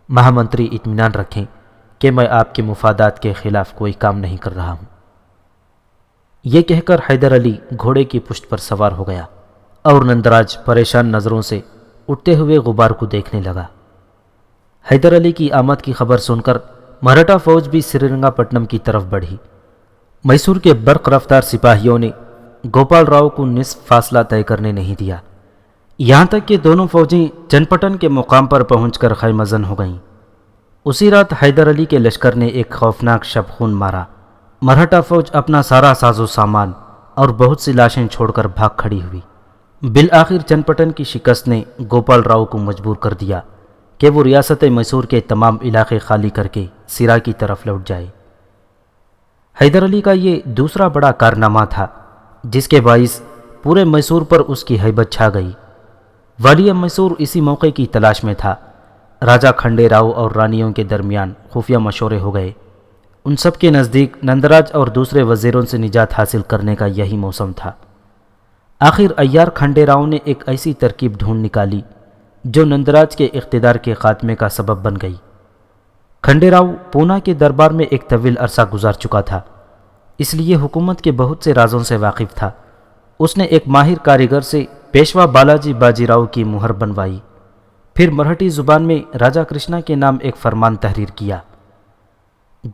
B: مہامنتری اطمینان رکھیں کہ میں آپ کے مفادات کے خلاف کوئی کام نہیں کر رہا ہوں۔ یہ کہہ کر حیدر علی گھوڑے کی پشت پر سوار ہو گیا اور نندراج پریشان نظروں سے اٹھتے ہوئے غبار کو دیکھنے لگا۔ حیدر علی کی آمد کی خبر سن کر مراٹھا فوج بھی سری رنگا پٹنم کی طرف بڑھی۔ میسور کے برق رفتار سپاہیوں نے گوپال راؤ کو نصف فاصلہ طے کرنے نہیں دیا، یہاں تک کہ دونوں فوجیں چنپٹن کے مقام پر پہنچ کر خیمہ زن ہو گئیں۔ اسی رات حیدر علی کے لشکر نے ایک خوفناک شب خون مارا۔ مراٹھا فوج اپنا سارا ساز و سامان اور بہت سی لاشیں چھوڑ کر بھاگ کھڑی ہوئی۔ بالآخر چنپٹن کی شکست نے گوپال راؤ کو مجبور کر دیا کہ وہ ریاست میسور کے تمام علاقے خالی کر کے سیرا کی طرف لوٹ جائے۔ حیدر علی کا یہ دوسرا بڑا کارنامہ تھا جس کے باعث پورے میسور پر اس کی ہیبت چھا گئی۔ والی میسور اسی موقع کی تلاش میں تھا۔ راجہ کھنڈے راؤ اور رانیوں کے درمیان خفیہ مشورے ہو گئے۔ ان سب کے نزدیک نندراج اور دوسرے وزیروں سے نجات حاصل کرنے کا یہی موسم تھا۔ آخر ایار کھنڈے راؤ نے ایک ایسی ترکیب ڈھونڈ نکالی جو نندراج کے اقتدار کے خاتمے کا سبب بن گئی۔ کھنڈے راؤ پونا کے دربار میں ایک طویل عرصہ گزار چکا تھا، اس لیے حکومت کے بہت سے رازوں سے واقف تھا۔ اس نے ایک ماہر کاریگر سے پیشوا بالاجی باجی راؤ کی مہر بنوائی، پھر مرہٹی زبان میں راجہ کرشنا کے نام ایک فرمان تحریر کیا۔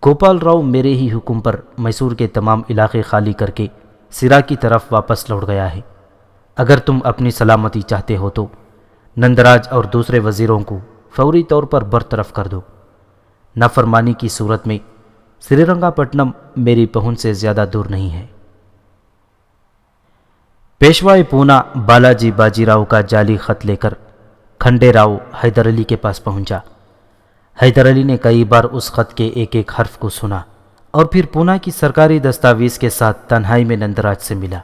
B: گوپال راؤ میرے ہی حکم پر میسور کے تمام علاقے خالی کر کے سیرا کی طرف واپس لوٹ گیا ہے۔ اگر تم اپنی سلامتی چاہتے ہو تو نندراج اور دوسرے وزیروں کو فوری طور پر برطرف کر دو۔ نافرمانی کی صورت میں سری رنگا پٹنم میری پہنچ سے زیادہ دور نہیں ہے۔ پیشوائے پونا بالاجی باجی راؤ کا جعلی خط لے کر کھنڈے راؤ حیدر علی کے پاس پہنچا۔ حیدر علی نے کئی بار اس خط کے ایک ایک حرف کو سنا اور پھر پونا کی سرکاری دستاویز کے ساتھ تنہائی میں نندراج سے ملا۔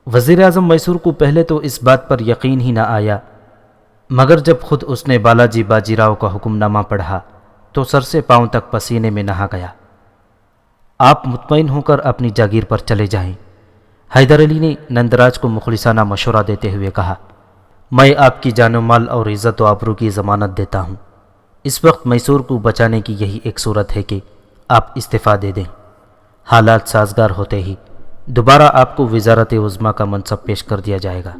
B: وزیر اعظم میسور کو پہلے تو اس بات پر یقین ہی نہ آیا، مگر جب خود اس نے بالاجی باجی راؤ کا حکم نامہ پڑھا تو سر سے پاؤں تک پسینے میں نہا گیا۔ آپ مطمئن ہو کر اپنی جاگیر پر چلے جائیں، حیدر علی نے نندراج کو مخلصانہ مشورہ دیتے ہوئے کہا۔ میں آپ کی جان و مال اور عزت و آبرو کی ضمانت دیتا ہوں۔ اس وقت میسور کو بچانے کی یہی ایک صورت ہے کہ آپ استعفیٰ دے دیں۔ حالات سازگار ہوتے ہی دوبارہ آپ کو وزارت عظمیٰ کا منصب پیش کر دیا جائے گا۔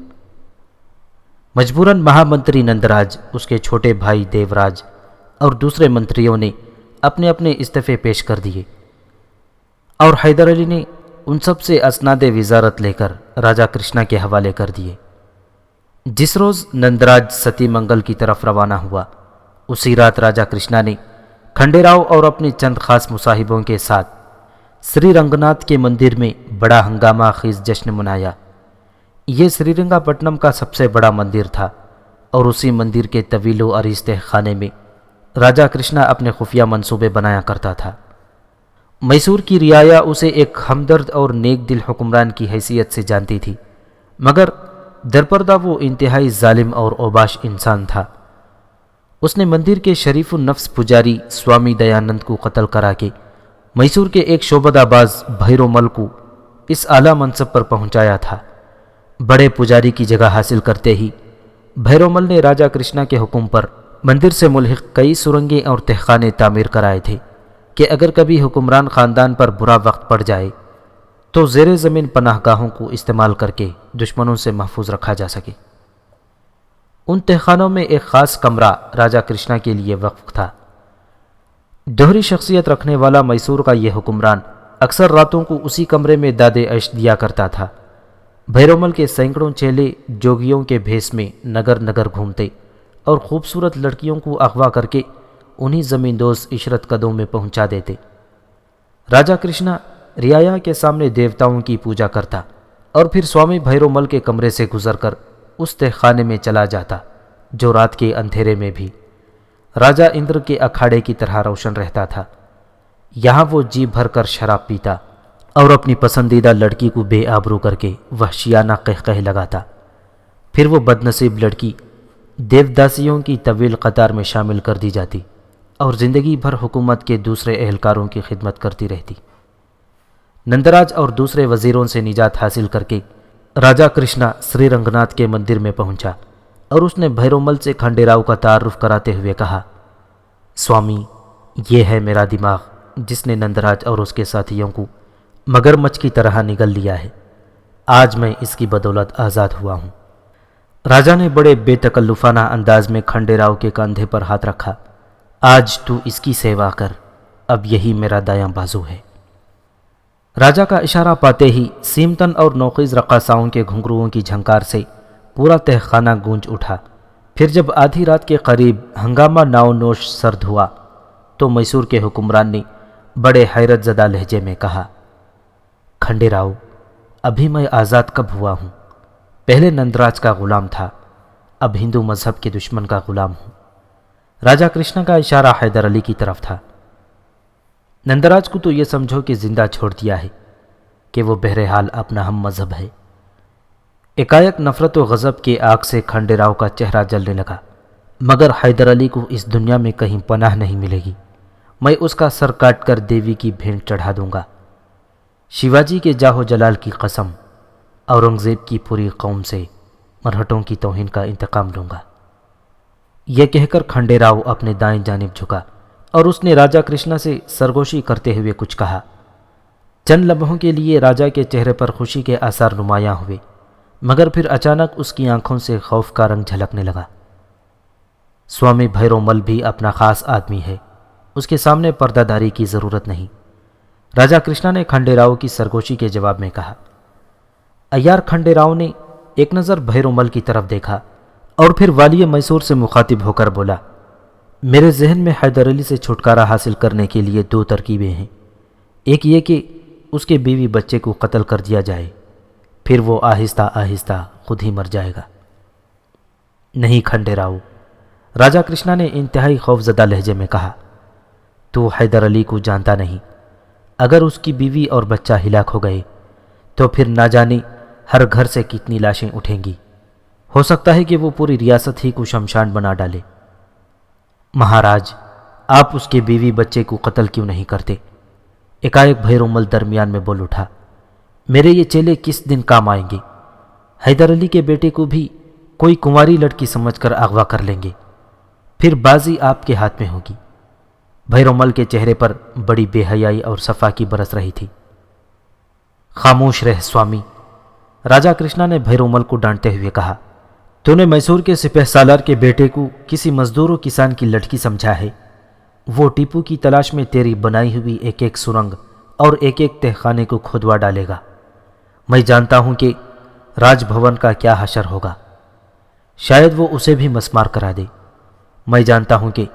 B: مجبوراً مہامنتری نندراج، اس کے چھوٹے بھائی دیوراج اور دوسرے منتریوں نے اپنے اپنے استعفے پیش کر دیے۔ اور حیدر علی نے ان سب سے اسناد وزارت لے کر راجا کرشنا کے حوالے کر دیے۔ جس روز نندراج ستی منگل کی طرف روانہ ہوا، اسی رات راجا کرشنا نے کھنڈے راؤ اور اپنے چند خاص مصاحبوں کے ساتھ سری رنگناتھ کے مندر میں بڑا ہنگامہ خیز جشن منایا۔ یہ سری رنگا پٹنم کا سب سے بڑا مندر تھا اور اسی مندر کے طویل و عریض تہخانے میں راجا کرشنا اپنے خفیہ منصوبے بنایا کرتا تھا۔ میسور کی رعایا اسے ایک ہمدرد اور نیک دل حکمران کی حیثیت سے جانتی تھی، مگر درپردہ وہ انتہائی ظالم اور اوباش انسان تھا۔ اس نے مندر کے شریف النفس پجاری سوامی دیانند کو قتل کرا کے میسور کے ایک شعبدہ باز بھیرو مل کو اس اعلیٰ منصب پر پہنچایا تھا۔ بڑے پجاری کی جگہ حاصل کرتے ہی بھیرو مل نے راجا کرشنا کے حکم پر مندر سے ملحق کئی سرنگیں اور تہخانے تعمیر کرائے تھے کہ اگر کبھی حکمران خاندان پر برا وقت پڑ جائے تو زیر زمین پناہ گاہوں کو استعمال کر کے دشمنوں سے محفوظ رکھا جا سکے۔ ان تہخانوں میں ایک خاص کمرہ راجا کرشنا کے لیے وقف تھا۔ دوہری شخصیت رکھنے والا میسور کا یہ حکمران اکثر راتوں کو اسی کمرے میں داد عیش دیا کرتا تھا۔ بھیرومل کے سینکڑوں چیلے جوگیوں کے بھیس میں نگر نگر گھومتے اور خوبصورت لڑکیوں کو اغوا کر کے انہی زمیندوز عشرت قدوں میں پہنچا دیتے۔ راجا کرشنا رعایا کے سامنے دیوتاؤں کی پوجا کرتا اور پھر سوامی بھیرومل کے کمرے سے گزر کر اس تہخانے میں چلا جاتا جو رات کے اندھیرے میں بھی راجا اندر کے اکھاڑے کی طرح روشن رہتا تھا۔ یہاں وہ جی بھر کر شراب پیتا اور اپنی پسندیدہ لڑکی کو بے آبرو کر کے وحشیانہ قہقہ لگاتا۔ پھر وہ بدنصیب لڑکی دیوداسیوں کی طویل قطار میں شامل کر دی جاتی اور زندگی بھر حکومت کے دوسرے اہلکاروں کی خدمت کرتی رہتی۔ نندراج اور دوسرے وزیروں سے نجات حاصل کر کے راجا کرشنا سری رنگناتھ کے مندر میں پہنچا اور اس نے بھیرومل سے کھنڈے راؤ کا تعارف کراتے ہوئے کہا، سوامی، یہ ہے میرا دماغ جس نے نندراج اور اس کے ساتھیوں کو مگرمچھ کی طرح نگل لیا ہے۔ آج میں اس کی بدولت آزاد ہوا ہوں۔ راجا نے بڑے بے تکلفانہ انداز میں کھنڈے راؤ کے کندھے پر ہاتھ رکھا۔ آج تو اس کی سیوا کر، اب یہی میرا دایاں بازو ہے۔ راجا کا اشارہ پاتے ہی سیمتن اور نوخیز رقاصاؤں کے گھنگروؤں کی جھنکار سے پورا تہخانہ گونج اٹھا۔ پھر جب آدھی رات کے قریب ہنگامہ ناؤ نوش سرد ہوا تو میسور کے حکمران نے بڑے حیرت زدہ لہجے میں کہا، کھنڈے راؤ، ابھی میں آزاد کب ہوا ہوں؟ پہلے نندراج کا غلام تھا، اب ہندو مذہب کے دشمن کا غلام ہوں۔ راجا کرشنا کا اشارہ حیدر علی کی طرف تھا۔ نندراج کو تو یہ سمجھو کہ زندہ چھوڑ دیا ہے کہ وہ بہرحال اپنا ہم مذہب ہے۔ ایکائک نفرت و غضب کے آگ سے کھنڈے راؤ کا چہرہ جلنے لگا، مگر حیدر علی کو اس دنیا میں کہیں پناہ نہیں ملے گی۔ میں اس کا سر کاٹ کر دیوی کی بھینٹ چڑھا دوں گا۔ شیواجی کے جاہ و جلال کی قسم، اورنگزیب کی پوری قوم سے مرہٹوں کی توہین کا انتقام لوں گا۔ یہ کہہ کر کھنڈے راؤ اپنے دائیں جانب جھکا اور اس نے راجا کرشنا سے سرگوشی کرتے ہوئے کچھ کہا۔ چند لمحوں کے لیے راجا کے چہرے پر خوشی کے آثار نمایاں ہوئے، مگر پھر اچانک اس کی آنکھوں سے خوف کا رنگ جھلکنے لگا۔ سوامی بھیرومل بھی اپنا خاص آدمی ہے، اس کے سامنے پردہ داری کی ضرورت نہیں۔ راجا کرشنا نے کھنڈے راؤ کی سرگوشی کے جواب میں کہا۔ عیار کھنڈے راؤ نے ایک نظر بھیرومل کی طرف دیکھا اور پھر والی میسور سے مخاطب ہو کر بولا، میرے ذہن میں حیدر علی سے چھٹکارا حاصل کرنے کے لیے دو ترکیبیں ہیں۔ ایک یہ کہ اس کے بیوی بچے کو قتل کر دیا جائے، پھر وہ آہستہ آہستہ خود ہی مر جائے گا۔ نہیں کھنڈے راؤ، راجا کرشنا نے انتہائی خوفزدہ لہجے میں کہا، تو حیدر علی کو جانتا نہیں۔ اگر اس کی بیوی اور بچہ ہلاک ہو گئے تو پھر نہ جانے ہر گھر سے کتنی لاشیں اٹھیں گی۔ ہو سکتا ہے کہ وہ پوری ریاست ہی کو شمشان بنا ڈالے۔ مہاراج، آپ اس کے بیوی بچے کو قتل کیوں نہیں کرتے؟ ایکائک بھیرومل درمیان میں بول اٹھا، میرے یہ چیلے کس دن کام آئیں گے؟ حیدر علی کے بیٹے کو بھی کوئی کنواری لڑکی سمجھ کر اغوا کر لیں گے، پھر بازی آپ کے ہاتھ میں ہوگی۔ بھیرومل کے چہرے پر بڑی بے حیائی اور صفا کی برس رہی تھی۔ خاموش رہ سوامی، راجا کرشنا نے بھیرومل کو ڈانٹتے ہوئے کہا، تو نے میسور کے سپہ سالار کے بیٹے کو کسی مزدور و کسان کی لڑکی سمجھا ہے؟ وہ ٹیپو کی تلاش میں تیری بنائی ہوئی ایک ایک سرنگ اور ایک ایک تہخانے کو کھودوا ڈالے گا۔ میں جانتا ہوں کہ راج بھون کا کیا حشر ہوگا، شاید وہ اسے بھی مسمار کرا دے۔ میں جانتا ہوں کہ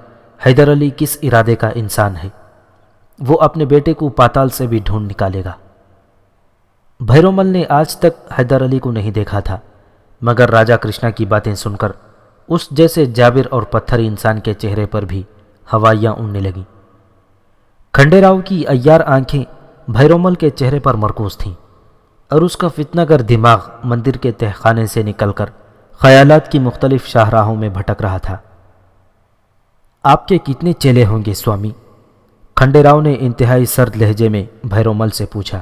B: حیدر علی کس ارادے کا انسان ہے، وہ اپنے بیٹے کو پاتال سے بھی ڈھونڈ نکالے گا۔ بھیرومل نے آج تک حیدر علی کو نہیں دیکھا تھا، مگر راجا کرشنا کی باتیں سن کر اس جیسے جابر اور پتھر انسان کے چہرے پر بھی ہوائیاں اڑنے لگیں۔ کھنڈے راؤ کی عیار آنکھیں بھیرومل کے چہرے پر مرکوز تھیں اور اس کا فتنہ گر دماغ مندر کے تہخانے سے نکل کر خیالات کی مختلف شاہراہوں میں بھٹک رہا تھا۔ آپ کے کتنے چیلے ہوں گے سوامی؟ کھنڈے راؤ نے انتہائی سرد لہجے میں بھیرومل سے پوچھا۔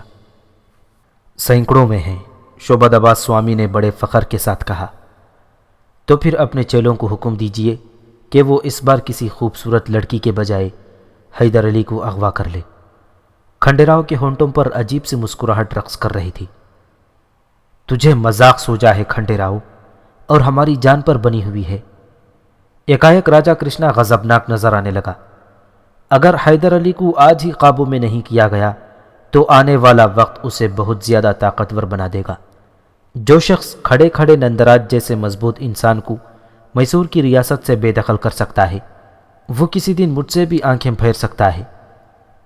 B: سینکڑوں میں ہیں، شوبھداباد سوامی نے بڑے فخر کے ساتھ کہا۔ تو پھر اپنے چیلوں کو حکم دیجئے کہ وہ اس بار کسی خوبصورت لڑکی کے بجائے حیدر علی کو اغوا کر لے۔ کھنڈے راؤ کے ہونٹوں پر عجیب سی مسکراہٹ رقص کر رہی تھی۔ تجھے مذاق سوجا ہے کھنڈے راؤ، اور ہماری جان پر بنی ہوئی ہے۔ ایکائک راجا کرشنا غضبناک نظر آنے لگا۔ اگر حیدر علی کو آج ہی قابو میں نہیں کیا گیا تو آنے والا وقت اسے بہت زیادہ طاقتور بنا دے گا۔ جو شخص کھڑے کھڑے نندراج جیسے مضبوط انسان کو میسور کی ریاست سے بے دخل کر سکتا ہے، وہ کسی دن مجھ سے بھی آنکھیں پھیر سکتا ہے۔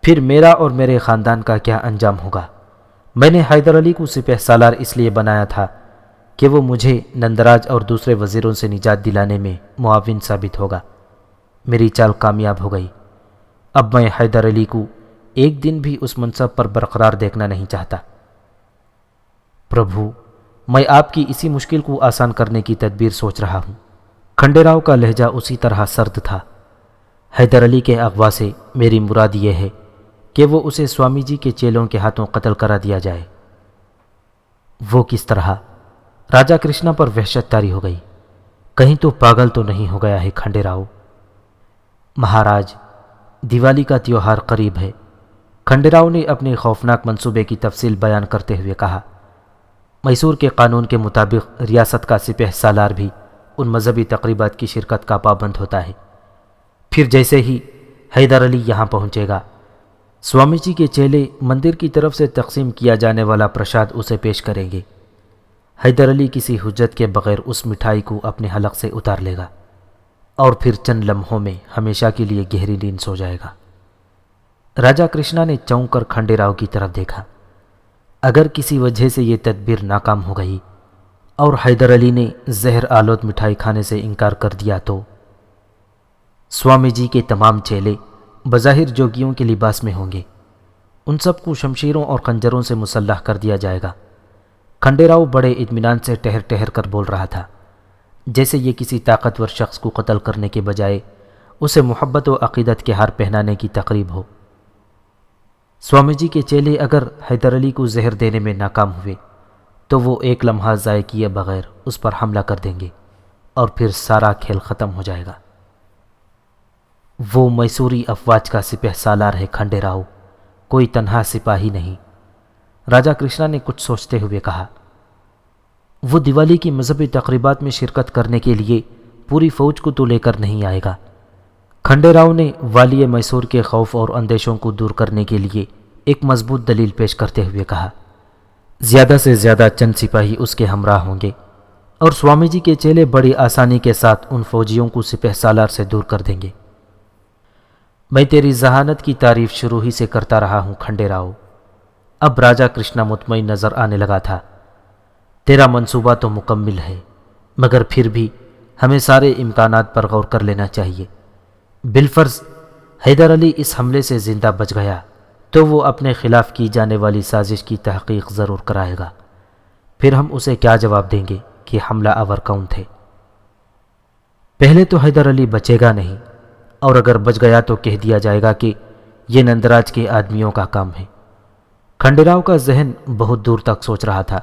B: پھر میرا اور میرے خاندان کا کیا انجام ہوگا؟ میں نے حیدر علی کو سپہ سالار اس لیے بنایا تھا کہ وہ مجھے نندراج اور دوسرے وزیروں سے نجات دلانے میں معاون ثابت ہوگا۔ میری چال کامیاب ہو گئی۔ اب میں حیدر علی کو ایک دن بھی اس منصب پر برقرار دیکھنا نہیں چاہتا۔ پربھو، میں آپ کی اسی مشکل کو آسان کرنے کی تدبیر سوچ رہا ہوں۔ کھنڈے راؤ کا لہجہ اسی طرح سرد تھا۔ حیدر علی کے اغوا سے میری مراد یہ ہے کہ وہ اسے سوامی جی کے چیلوں کے ہاتھوں قتل کرا دیا جائے۔ وہ کس طرح؟ راجا کرشنا پر وحشت طاری ہو گئی۔ کہیں تو پاگل تو نہیں ہو گیا ہے کھنڈے راؤ؟ مہاراج، دیوالی کا تیوہار قریب ہے۔ کھنڈے راؤ نے اپنے خوفناک منصوبے کی تفصیل بیان کرتے ہوئے کہا۔ میسور کے قانون کے مطابق ریاست کا سپہ سالار بھی ان مذہبی تقریبات کی شرکت کا پابند ہوتا ہے۔ پھر جیسے ہی حیدر علی یہاں پہنچے گا، سوامی جی کے چیلے مندر کی طرف سے تقسیم کیا جانے والا پرشاد اسے پیش کریں گے۔ حیدر علی کسی حجت کے بغیر اس مٹھائی کو اپنے حلق سے اتار لے گا اور پھر چند لمحوں میں ہمیشہ کے لیے گہری نیند سو جائے گا۔ راجا کرشنا نے چونک کر کھنڈے راؤ کی طرف دیکھا۔ اگر کسی وجہ سے یہ تدبیر ناکام ہو گئی اور حیدر علی نے زہر آلود مٹھائی کھانے سے انکار کر دیا تو سوامی جی کے تمام چیلے بظاہر جوگیوں کے لباس میں ہوں گے۔ ان سب کو شمشیروں اور خنجروں سے مسلح کر دیا جائے گا۔ کھنڈے راؤ بڑے اطمینان سے ٹہر ٹہر کر بول رہا تھا، جیسے یہ کسی طاقتور شخص کو قتل کرنے کے بجائے اسے محبت و عقیدت کے ہار پہنانے کی تقریب ہو۔ سوامی جی کے چیلے اگر حیدر علی کو زہر دینے میں ناکام ہوئے تو وہ ایک لمحہ ضائع کیے بغیر اس پر حملہ کر دیں گے اور پھر سارا کھیل ختم ہو جائے گا۔ وہ میسوری افواج کا سپہ سالار ہے کھنڈے راؤ، کوئی تنہا سپاہی نہیں۔ راجا کرشنا نے کچھ سوچتے ہوئے کہا۔ وہ دیوالی کی مذہبی تقریبات میں شرکت کرنے کے لیے پوری فوج کو تو لے کر نہیں آئے گا۔ کھنڈے راؤ نے والی میسور کے خوف اور اندیشوں کو دور کرنے کے لیے ایک مضبوط دلیل پیش کرتے ہوئے کہا۔ زیادہ سے زیادہ چند سپاہی اس کے ہمراہ ہوں گے اور سوامی جی کے چیلے بڑی آسانی کے ساتھ ان فوجیوں کو سپہ سالار سے دور کر دیں گے۔ میں تیری ذہانت کی تعریف شروع ہی سے کرتا رہا ہوں کھنڈے راؤ۔ اب راجا کرشنا مطمئن نظر آنے لگا تھا۔ تیرا منصوبہ تو مکمل ہے، مگر پھر بھی ہمیں سارے امکانات پر غور کر لینا چاہیے۔ بالفرض حیدر علی اس حملے سے زندہ بچ گیا تو وہ اپنے خلاف کی جانے والی سازش کی تحقیق ضرور کرائے گا۔ پھر ہم اسے کیا جواب دیں گے کہ حملہ آور کون تھے؟ پہلے تو حیدر علی بچے گا نہیں، اور اگر بچ گیا تو کہہ دیا جائے گا کہ یہ نندراج کے آدمیوں کا کام ہے۔ کھنڈے راؤ کا ذہن بہت دور تک سوچ رہا تھا۔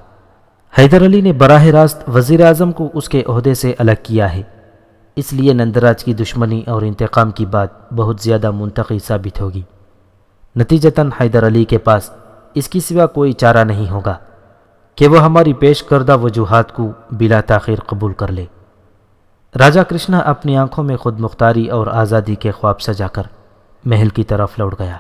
B: حیدر علی نے براہ راست وزیر اعظم کو اس کے عہدے سے الگ کیا ہے، اس لیے نندراج کی دشمنی اور انتقام کی بات بہت زیادہ منطقی ثابت ہوگی۔ نتیجتاً حیدر علی کے پاس اس کی سوا کوئی چارہ نہیں ہوگا کہ وہ ہماری پیش کردہ وجوہات کو بلا تاخیر قبول کر لے۔ راجا کرشنا اپنی آنکھوں میں خود مختاری اور آزادی کے خواب سجا کر محل کی طرف لوٹ گیا۔